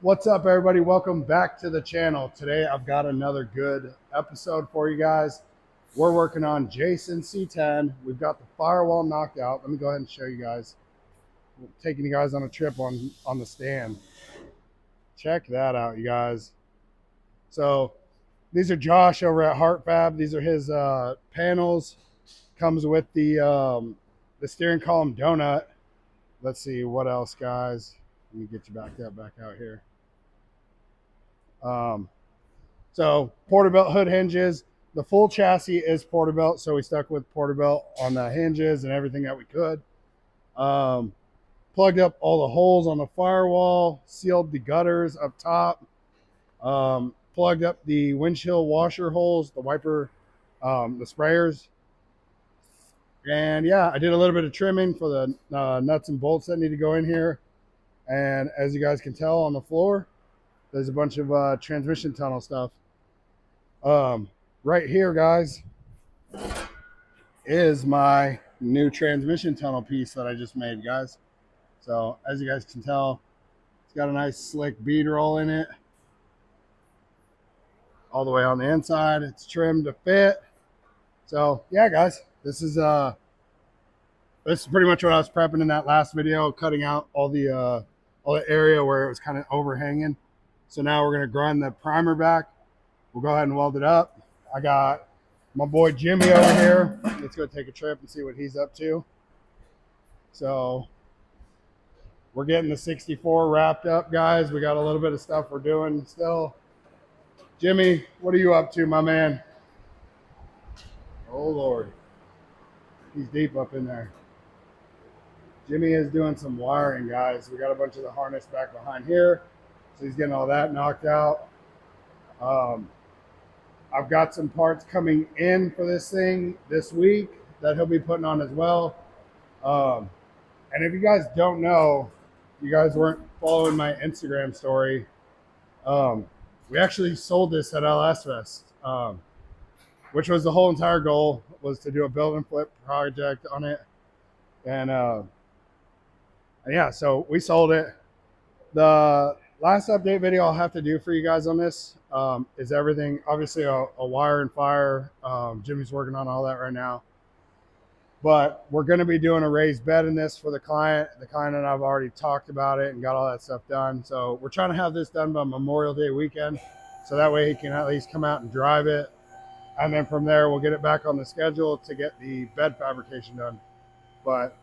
What's up, everybody? Welcome back to the channel. Today I've got another good episode for you guys. We're working on Jason C10. We've got the firewall knocked out. Let me go ahead and show you guys. We're taking you guys on a trip on the stand. Check that out, you guys. So these are Josh over at Heart Fab. These are his panels. Comes with the steering column donut. Let's see what else, guys. Let me get you back out here. So Porterbuilt hood hinges. The full chassis is Porterbuilt, so we stuck with Porterbuilt on the hinges and everything that we could. Um, Plugged up all the holes on the firewall, sealed the gutters up top, plugged up the windshield washer holes, the wiper, the sprayers. And yeah, I did a little bit of trimming for the nuts and bolts that need to go in here. And as you guys can tell on the floor, there's a bunch of transmission tunnel stuff. Right here, guys, is my new transmission tunnel piece that I just made, guys. So as you guys can tell, it's got a nice slick bead roll in it all the way on the inside. It's trimmed to fit. So yeah, guys, this is pretty much what I was prepping in that last video, cutting out all the area where it was kind of overhanging. So now we're gonna grind the primer back. We'll go ahead and weld it up. I got my boy Jimmy over here. Let's go take a trip and see what he's up to. So we're getting the 64 wrapped up, guys. We got a little bit of stuff we're doing still. Jimmy, what are you up to, my man? Oh, Lord. He's deep up in there. Jimmy is doing some wiring, guys. We got a bunch of the harness back behind here. So he's getting all that knocked out. I've got some parts coming in for this thing this week that he'll be putting on as well. And if you guys don't know, you guys weren't following my Instagram story. We actually sold this at LS Fest, which was the whole entire goal, was to do a build and flip project on it. And yeah, so we sold it. The last update video I'll have to do for you guys on this is everything, obviously a wire and fire. Jimmy's working on all that right now. But we're going to be doing a raised bed in this for the client. The client and I've already talked about it and got all that stuff done. So we're trying to have this done by Memorial Day weekend. So that way he can at least come out and drive it. And then from there, we'll get it back on the schedule to get the bed fabrication done. But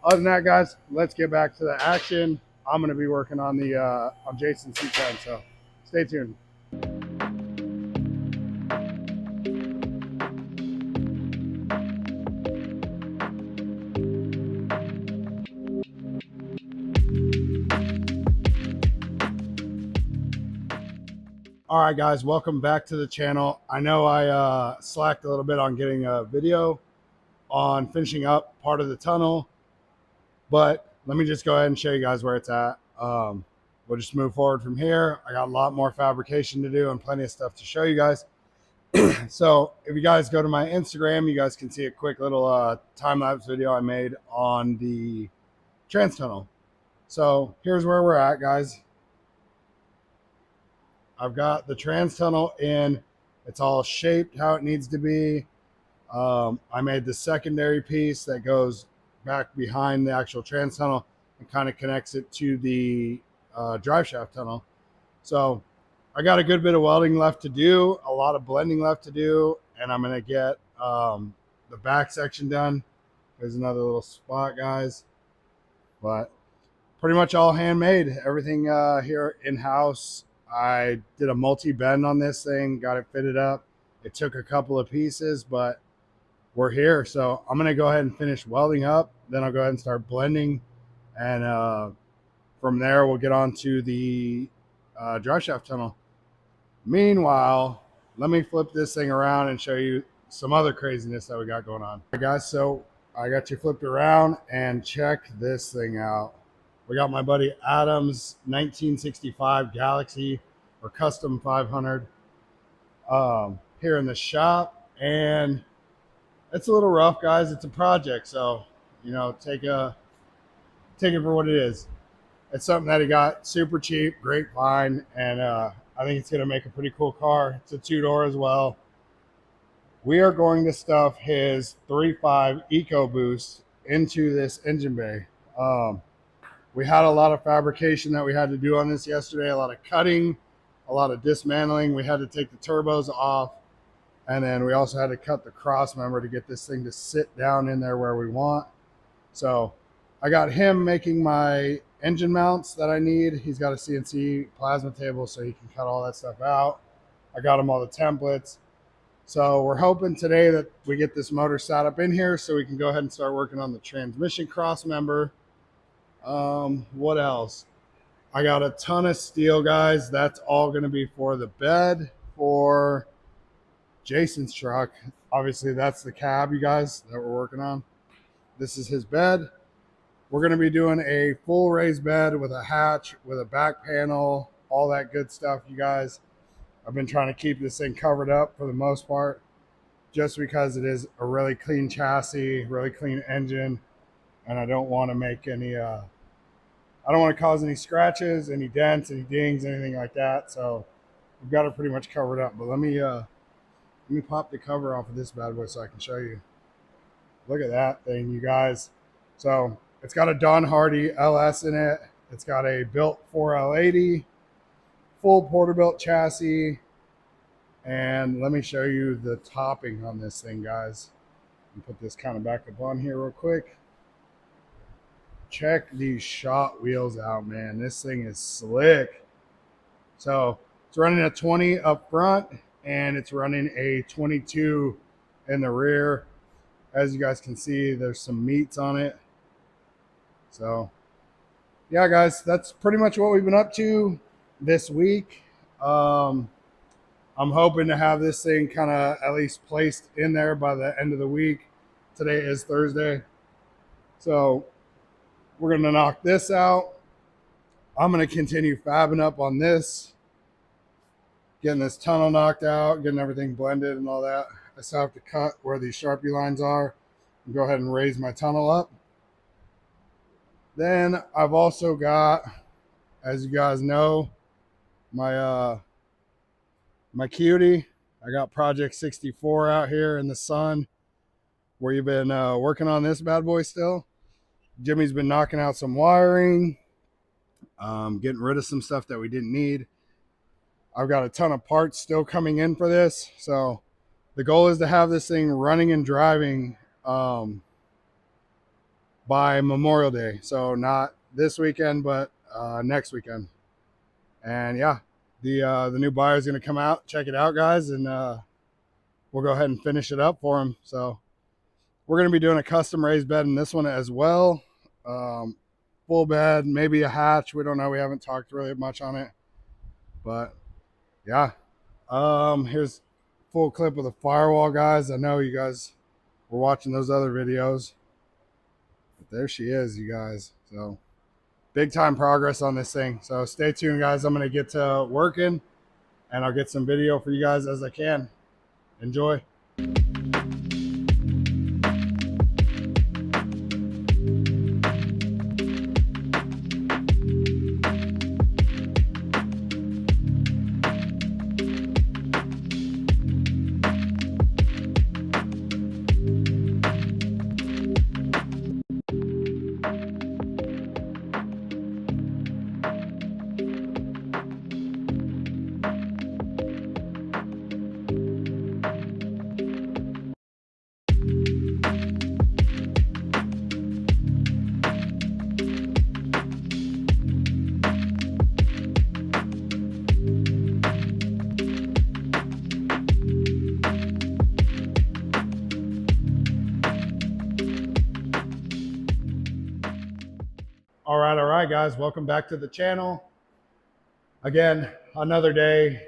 other than that, guys, let's get back to the action. I'm going to be working on the on Jason's C10, so stay tuned. All right, guys, welcome back to the channel. I know I slacked a little bit on getting a video on finishing up part of the tunnel, but let me just go ahead and show you guys where it's at. We'll just move forward from here. I got a lot more fabrication to do and plenty of stuff to show you guys. So if you guys go to my Instagram, you guys can see a quick little time-lapse video I made on the trans tunnel. So here's where we're at, guys. I've got the trans tunnel in. It's all shaped how it needs to be. I made the secondary piece that goes back behind the actual trans tunnel and kind of connects it to the drive shaft tunnel. So I got a good bit of welding left to do, a lot of blending left to do, and I'm going to get the back section done. There's another little spot, guys. But pretty much all handmade. Everything here in-house. I did a multi-bend on this thing, got it fitted up. It took a couple of pieces, but we're here. So I'm going to go ahead and finish welding up. Then I'll go ahead and start blending. And from there, we'll get on to the drive shaft tunnel. Meanwhile, let me flip this thing around and show you some other craziness that we got going on. All right, guys, so I got you flipped around, and check this thing out. We got my buddy Adam's 1965 Galaxy or Custom 500 here in the shop, and it's a little rough, guys. It's a project, so you know, take it for what it is. It's something that he got super cheap, great find, and I think it's going to make a pretty cool car. It's a two-door as well. We are going to stuff his 3.5 EcoBoost into this engine bay. We had a lot of fabrication that we had to do on this yesterday, a lot of cutting, a lot of dismantling. We had to take the turbos off, and then we also had to cut the cross member to get this thing to sit down in there where we want. So I got him making my engine mounts that I need. He's got a CNC plasma table so he can cut all that stuff out. I got him all the templates. So we're hoping today that we get this motor set up in here so we can go ahead and start working on the transmission cross member. What else? I got a ton of steel, guys. That's all going to be for the bed for Jason's truck. Obviously, that's the cab, you guys, that we're working on. This is his bed. We're going to be doing a full raised bed with a hatch, with a back panel, all that good stuff, you guys. I've been trying to keep this thing covered up for the most part, just because it is a really clean chassis, really clean engine, and I don't want to make any, I don't want to cause any scratches, any dents, any dings, anything like that. So we've got it pretty much covered up. But let me pop the cover off of this bad boy so I can show you. Look at that thing, you guys. So it's got a Don Hardy LS in it. It's got a built 4L80, full Porterbuilt chassis. And let me show you the topping on this thing, guys. Let me put this kind of back up on here real quick. Check these shot wheels out, man. This thing is slick. So it's running a 20 up front, and it's running a 22 in the rear. As you guys can see, there's some meats on it. So yeah, guys, that's pretty much what we've been up to this week. I'm hoping to have this thing kind of at least placed in there by the end of the week. Today is Thursday. So we're going to knock this out. I'm going to continue fabbing up on this, getting this tunnel knocked out, getting everything blended and all that. I still have to cut where these Sharpie lines are and go ahead and raise my tunnel up. Then I've also got, as you guys know, my my cutie. I got Project 64 out here in the sun. We've been working on this bad boy still. Jimmy's been knocking out some wiring, getting rid of some stuff that we didn't need. I've got a ton of parts still coming in for this. So the goal is to have this thing running and driving by Memorial Day. So not this weekend, but next weekend. And yeah, the new buyer is going to come out, check it out, guys, and we'll go ahead and finish it up for him. So we're going to be doing a custom raised bed in this one as well. Full bed, maybe a hatch. We don't know. We haven't talked really much on it. But yeah, here's full clip of the firewall, guys. I know you guys were watching those other videos. But there she is, you guys. So big time progress on this thing. So stay tuned, guys. I'm going to get to working, and I'll get some video for you guys as I can. Enjoy. All right, guys. Welcome back to the channel. Again, another day,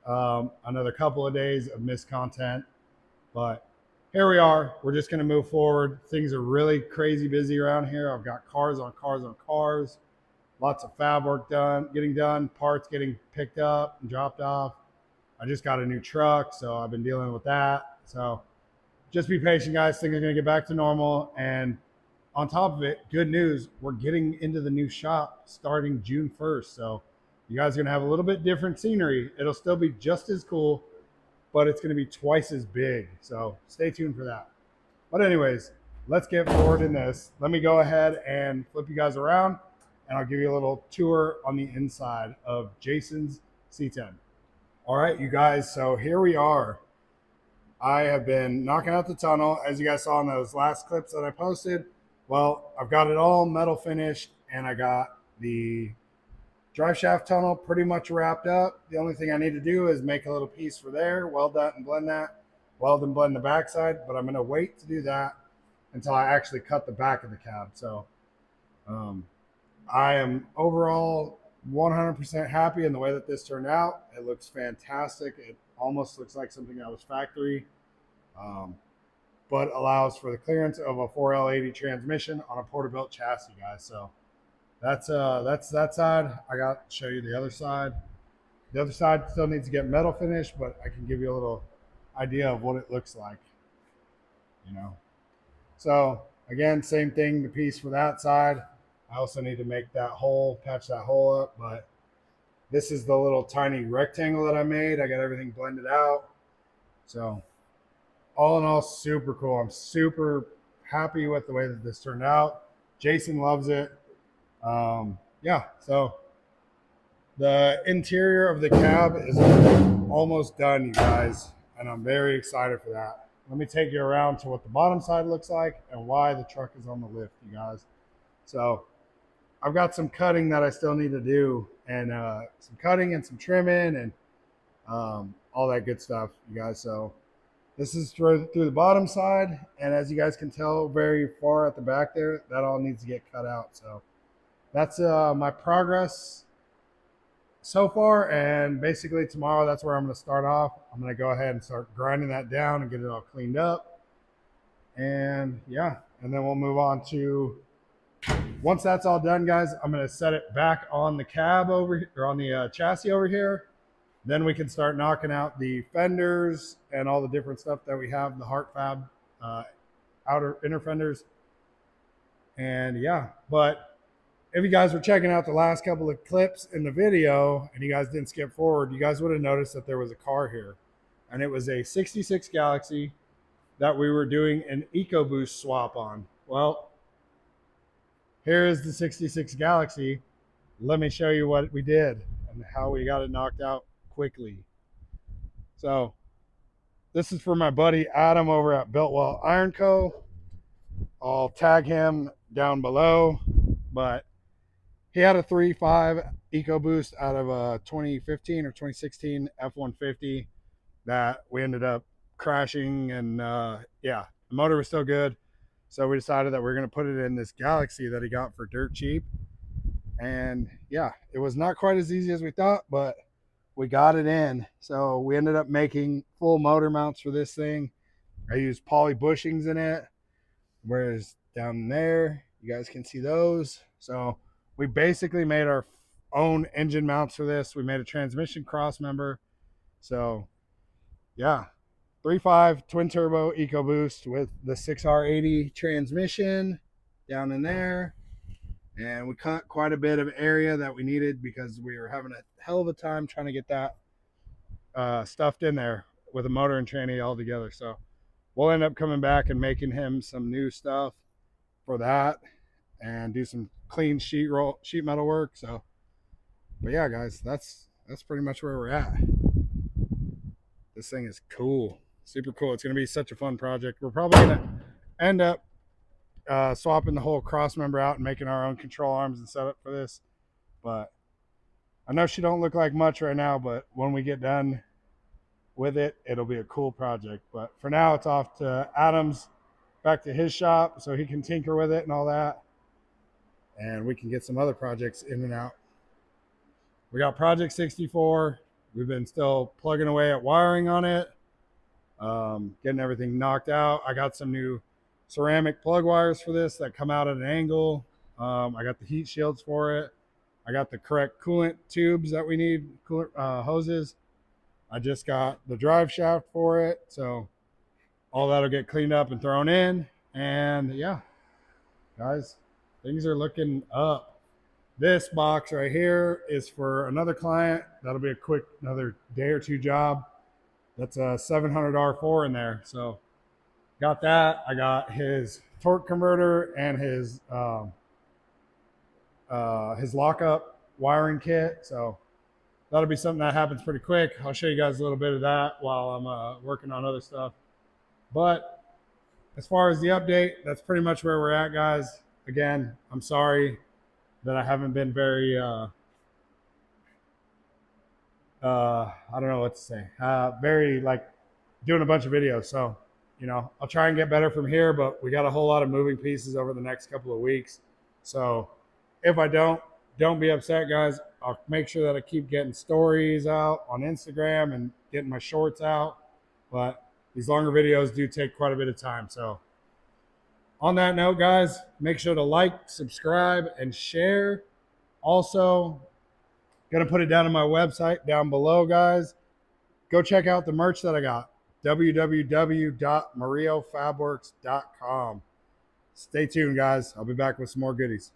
another couple of days of missed content. But here we are. We're just going to move forward. Things are really crazy busy around here. I've got cars on cars on cars. Lots of fab work getting done, parts getting picked up and dropped off. I just got a new truck, so I've been dealing with that. So just be patient, guys. Things are going to get back to normal, and on top of it, good news, we're getting into the new shop starting June 1st. So you guys are going to have a little bit different scenery. It'll still be just as cool, but it's going to be twice as big. So stay tuned for that. But anyways, let's get forward in this. Let me go ahead and flip you guys around, and I'll give you a little tour on the inside of Jason's C10. All right, you guys, so here we are. I have been knocking out the tunnel, as you guys saw in those last clips that I posted. Well, I've got it all metal finished, and I got the drive shaft tunnel pretty much wrapped up. The only thing I need to do is make a little piece for there, weld that and blend that, weld and blend the backside, but I'm going to wait to do that until I actually cut the back of the cab. So I am overall 100% happy in the way that this turned out. It looks fantastic. It almost looks like something that was factory, but allows for the clearance of a 4L80 transmission on a Porterbuilt chassis, guys. So that's that side. I got to show you the other side. The other side still needs to get metal finish, but I can give you a little idea of what it looks like, you know. So again, same thing, the piece for that side. I also need to make that hole, patch that hole up, but this is the little tiny rectangle that I made. I got everything blended out. So all in all, super cool. I'm super happy with the way that this turned out. Jason loves it. Yeah, so the interior of the cab is almost done, you guys, and I'm very excited for that. Let me take you around to what the bottom side looks like and why the truck is on the lift, you guys. So I've got some cutting that I still need to do, and some cutting and some trimming and all that good stuff, you guys. So this is through the bottom side, and as you guys can tell, very far at the back there, that all needs to get cut out. So that's my progress so far, and basically tomorrow, that's where I'm going to start off. I'm going to go ahead and start grinding that down and get it all cleaned up. And yeah, and then we'll move on to, once that's all done, guys, I'm going to set it back on the cab over here, or on the chassis over here. Then we can start knocking out the fenders and all the different stuff that we have, the heart fab inner fenders. And yeah, but if you guys were checking out the last couple of clips in the video and you guys didn't skip forward, you guys would have noticed that there was a car here, and it was a 66 Galaxy that we were doing an EcoBoost swap on. Well, here is the 66 Galaxy. Let me show you what we did and how we got it knocked out quickly. So this is for my buddy Adam over at Biltwell Iron Co. I'll tag him down below, but he had a 3.5 EcoBoost out of a 2015 or 2016 F-150 that we ended up crashing, and yeah, the motor was still good. So we decided that we are going to put it in this Galaxy that he got for dirt cheap. And yeah, it was not quite as easy as we thought, but we got it in. So we ended up making full motor mounts for this thing. I used poly bushings in it, whereas down there, you guys can see those. So we basically made our own engine mounts for this. We made a transmission cross member. So yeah, 3.5 twin turbo EcoBoost with the 6R80 transmission down in there. And we cut quite a bit of area that we needed because we were having a hell of a time trying to get that stuffed in there with a motor and tranny all together. So we'll end up coming back and making him some new stuff for that and do some clean sheet metal work. So, but yeah, guys, that's pretty much where we're at. This thing is cool, super cool. It's going to be such a fun project. We're probably going to end up swapping the whole cross member out and making our own control arms and setup for this. But I know she don't look like much right now, but when we get done with it, it'll be a cool project. But for now, it's off to Adam's, back to his shop so he can tinker with it and all that, and we can get some other projects in and out. We got Project 64. We've been still plugging away at wiring on it, getting everything knocked out. I got some new ceramic plug wires for this that come out at an angle. I got the heat shields for it. I got the correct coolant tubes that we need, coolant hoses. I just got the drive shaft for it. So all that'll get cleaned up and thrown in. And yeah, guys, things are looking up. This box right here is for another client. That'll be a quick, another day or two job. That's a 700 R4 in there. So got that. I got his torque converter and his lockup wiring kit. So that'll be something that happens pretty quick. I'll show you guys a little bit of that while I'm working on other stuff. But as far as the update, that's pretty much where we're at, guys. Again, I'm sorry that I haven't been very, I don't know what to say, very like doing a bunch of videos. So, you know, I'll try and get better from here, but we got a whole lot of moving pieces over the next couple of weeks. So if I don't be upset, guys. I'll make sure that I keep getting stories out on Instagram and getting my shorts out. But these longer videos do take quite a bit of time. So on that note, guys, make sure to like, subscribe, and share. Also, gonna put it down on my website down below, guys. Go check out the merch that I got. www.mariofabworks.com. Stay tuned, guys. I'll be back with some more goodies.